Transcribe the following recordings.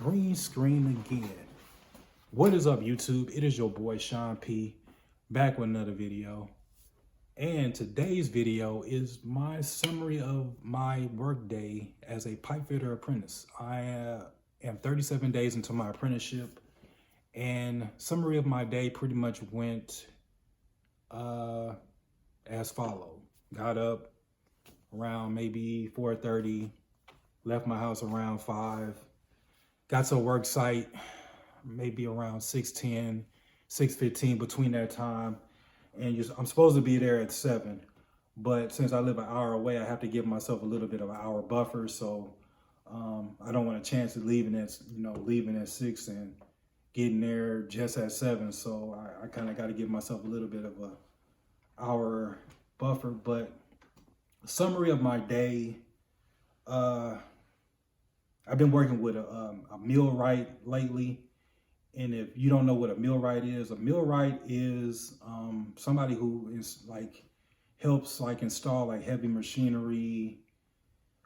Green screen again. What is up, YouTube? It is your boy Sean P, back with another video. And today's video is my summary of my workday as a pipe fitter apprentice. I am 37 days into my apprenticeship, and summary of my day pretty much went as follows. Got up around maybe 4:30, left my house around 5, got to a work site maybe around 6:10, 6:15 between that time. And I'm supposed to be there at 7, but since I live an hour away, I have to give myself a little bit of an hour buffer. So I don't want a chance of leaving at 6 and getting there just at 7. So I kind of got to give myself a little bit of a hour buffer. But summary of my day, I've been working with a millwright lately. And if you don't know what a millwright is somebody who is helps install heavy machinery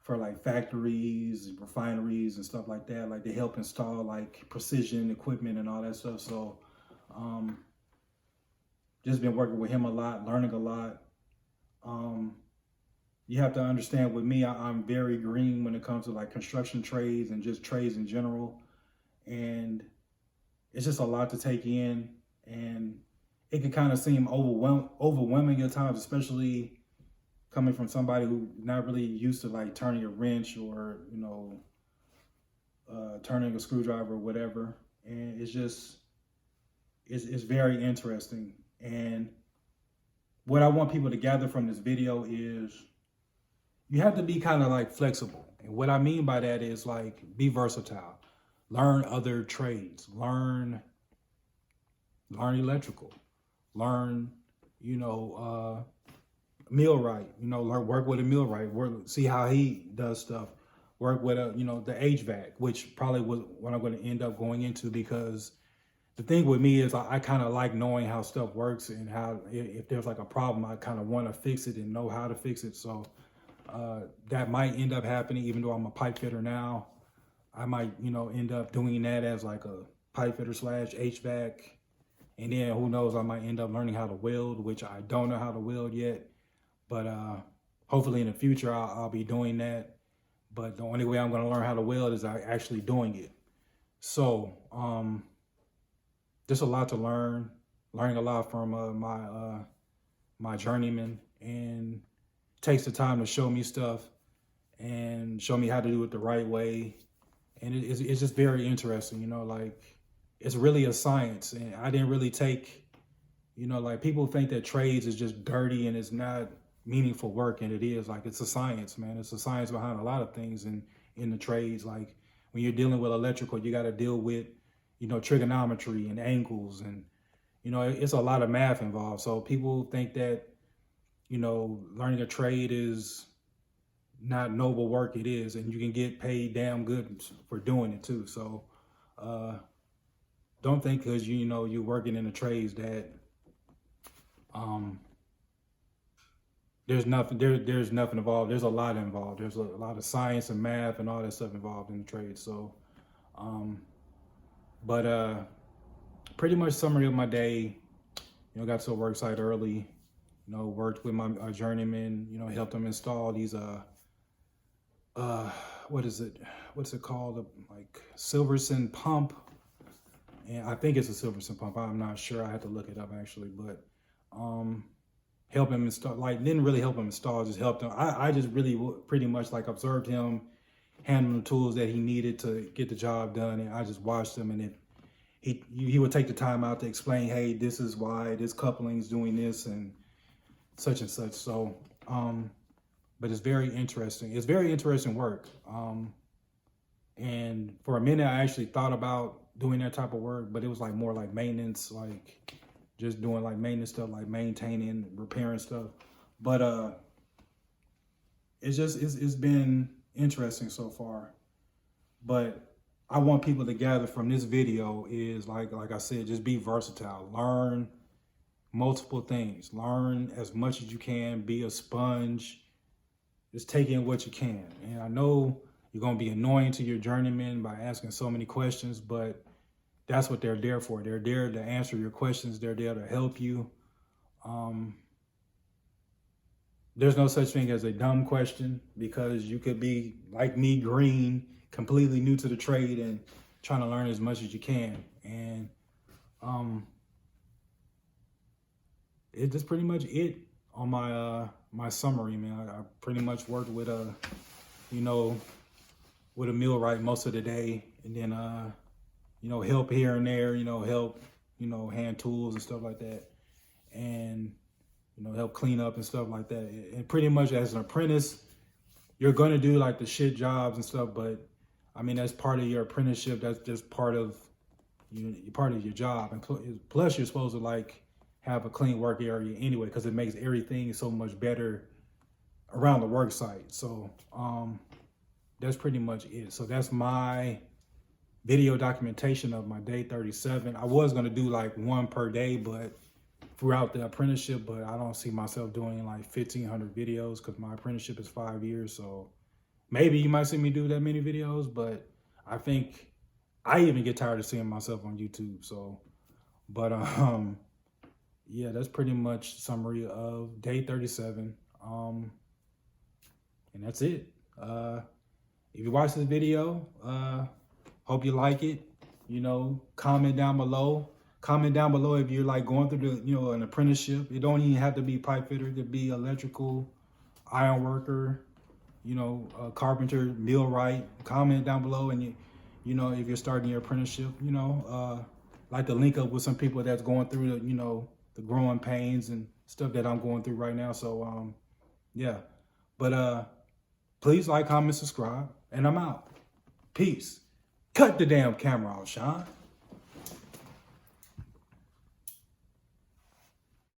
for factories, refineries and stuff like that. They help install precision equipment and all that stuff. So just been working with him a lot, learning a lot. You have to understand with me, I'm very green when it comes to construction trades and just trades in general. And it's just a lot to take in, and it can kind of seem overwhelming at times, especially coming from somebody who's not really used to turning a wrench or turning a screwdriver or whatever. And it's very interesting. And what I want people to gather from this video is you have to be kind of flexible. And what I mean by that is be versatile. Learn other trades, learn electrical, learn, millwright, work with a millwright, see how he does stuff, work with the HVAC, which probably was what I'm going to end up going into, because the thing with me is I kind of like knowing how stuff works and how, if there's a problem, I kind of want to fix it and know how to fix it. So that might end up happening, even though I'm a pipe fitter now. I might, end up doing that as a pipe fitter / HVAC. And then who knows, I might end up learning how to weld, which I don't know how to weld yet. But hopefully in the future, I'll be doing that. But the only way I'm going to learn how to weld is actually doing it. So there's a lot to learn, learning a lot from my journeyman, and takes the time to show me stuff and show me how to do it the right way. And it's just very interesting, it's really a science. And I didn't really take, people think that trades is just dirty and it's not meaningful work. And it is. It's a science, man. It's a science behind a lot of things in the trades. When you're dealing with electrical, you got to deal with, trigonometry and angles. And, it's a lot of math involved. So people think that, learning a trade is not noble work. It is, and you can get paid damn good for doing it too. So don't think because you're working in the trades that there's nothing involved. There's a lot involved. There's a lot of science and math and all that stuff involved in the trade. So pretty much summary of my day, got to a work site early, worked with my journeyman, helped him install these what's it called? Silverson pump. And I think it's a Silverson pump. I'm not sure. I had to look it up actually, but help him install, didn't really help him install, just helped him. I just really pretty much observed him handling the tools that he needed to get the job done. And I just watched him, and he would take the time out to explain, hey, this is why this coupling's doing this and such and such. So, but it's very interesting. It's very interesting work. And for a minute, I actually thought about doing that type of work, but it was more maintenance, just doing maintenance stuff, maintaining, repairing stuff. But it's been interesting so far. But I want people to gather from this video is like I said, just be versatile. Learn multiple things. Learn as much as you can. Be a sponge. Just take in what you can. And I know You're going to be annoying to your journeyman by asking so many questions, but that's what they're there for. They're there to answer your questions. They're there to help you. There's no such thing as a dumb question, because you could be like me, green, completely new to the trade and trying to learn as much as you can. And it's just pretty much it on my my summary, man. I pretty much worked with with a millwright most of the day, and then help here and there, help, hand tools and stuff like that, and help clean up and stuff like that. And pretty much as an apprentice, you're gonna do like the shit jobs and stuff, but I mean, that's part of your apprenticeship. That's just part of part of your job. And plus, you're supposed to like have a clean work area anyway, because it makes everything so much better around the work site. So that's pretty much it. So that's my video documentation of my day 37. I was gonna do like one per day, but throughout the apprenticeship, but I don't see myself doing like 1,500 videos, because my apprenticeship is 5 years. So maybe you might see me do that many videos, but I think I even get tired of seeing myself on YouTube. So, but yeah, that's pretty much a summary of day 37. And that's it. If you watch this video, hope you like it. Comment down below. Comment down below if you're like going through the, an apprenticeship. It don't even have to be pipe fitter. It could be electrical, iron worker, carpenter, millwright. Comment down below, and if you're starting your apprenticeship, like to link up with some people that's going through the growing pains and stuff that I'm going through right now. So yeah, but please like, comment, subscribe, and I'm out. Peace. Cut the damn camera off, Sean.